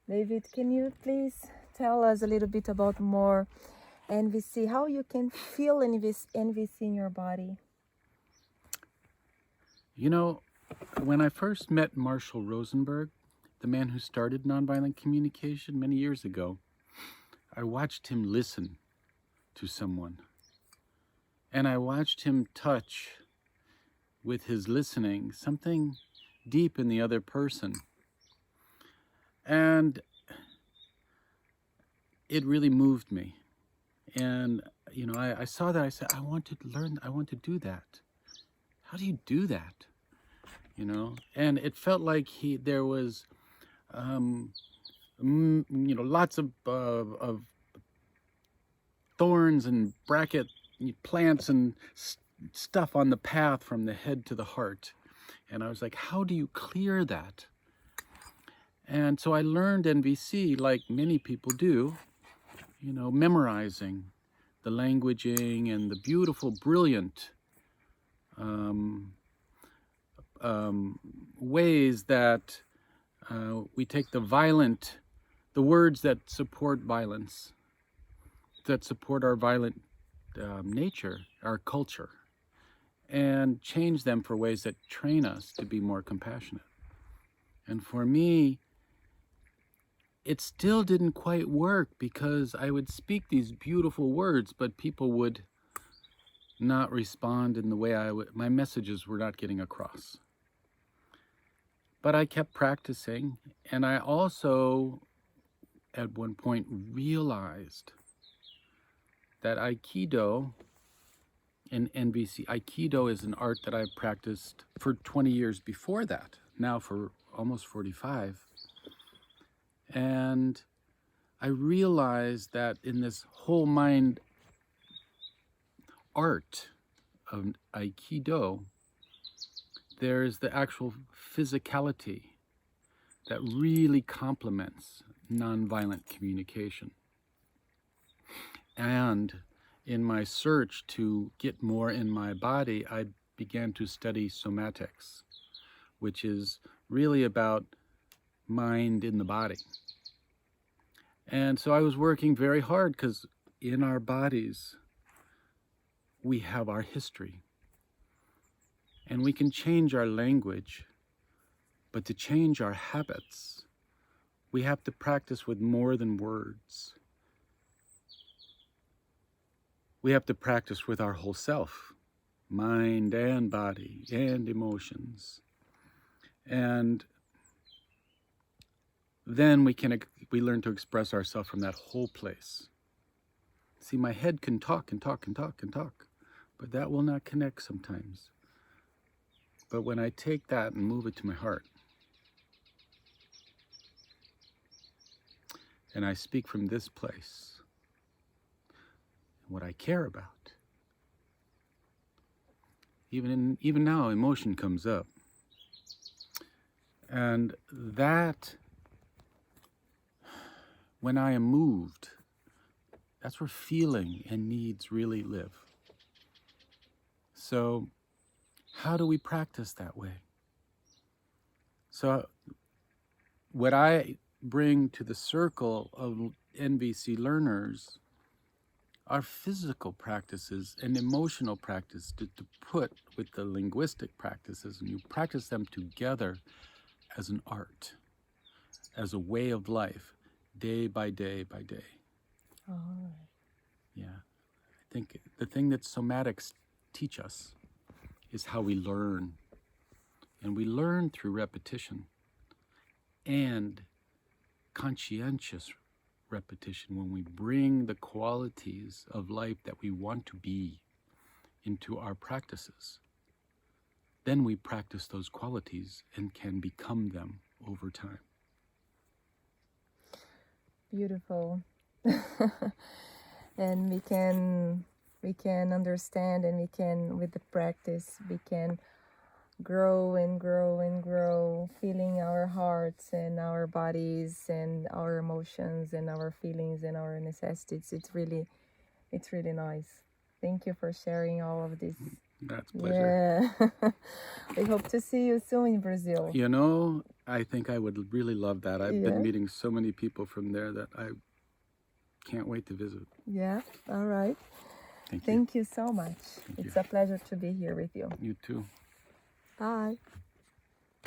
David, can you please tell us a little bit about more NVC, how you can feel NVC in your body? You know, when I first met Marshall Rosenberg, the man who started Nonviolent Communication many years ago, I watched him listen to someone. And I watched him touch with his listening something deep in the other person. And it really moved me. And, I saw that. I said, I want to learn, I want to do that. How do you do that? And it felt like there was, lots of thorns and bracket plants and stuff on the path from the head to the heart. And I was like, how do you clear that? And so I learned NVC like many people do, memorizing the languaging and the beautiful, brilliant ways that we take the words that support violence, that support our violent nature, our culture, and change them for ways that train us to be more compassionate. And for me, it still didn't quite work because I would speak these beautiful words, but people would not respond in the way my messages were not getting across. But I kept practicing, and I also, at one point, realized that Aikido and NVC, Aikido is an art that I practiced for 20 years before that, now for almost 45. And I realized that in this whole mind art of Aikido, there's the actual physicality that really complements nonviolent communication. And in my search to get more in my body, I began to study somatics, which is really about mind in the body. And so I was working very hard because in our bodies, we have our history. And we can change our language, but to change our habits, we have to practice with more than words. We have to practice with our whole self, mind and body and emotions. And then we learn to express ourselves from that whole place. See, my head can talk and talk and talk and talk, but that will not connect sometimes. But when I take that and move it to my heart, and I speak from this place, what I care about, even now, emotion comes up. And that, when I am moved, that's where feeling and needs really live. So how do we practice that way? So what I bring to the circle of NVC learners are physical practices and emotional practice to put with the linguistic practices, and you practice them together as an art, as a way of life, day by day by day. All right. Yeah, I think the thing that somatics teach us is how we learn. And we learn through repetition and conscientious repetition when we bring the qualities of life that we want to be into our practices. Then we practice those qualities and can become them over time. Beautiful. And we can understand, and we can, with the practice, we can grow and grow and grow, feeling our hearts and our bodies and our emotions and our feelings and our necessities. It's really nice. Thank you for sharing all of this. That's a pleasure. Yeah. We hope to see you soon in Brazil. I think I would really love that. I've Yeah. been meeting so many people from there that I can't wait to visit. Yeah. All right. Thank you. Thank you so much. Thank It's you. a pleasure to be here with you. You too. Bye.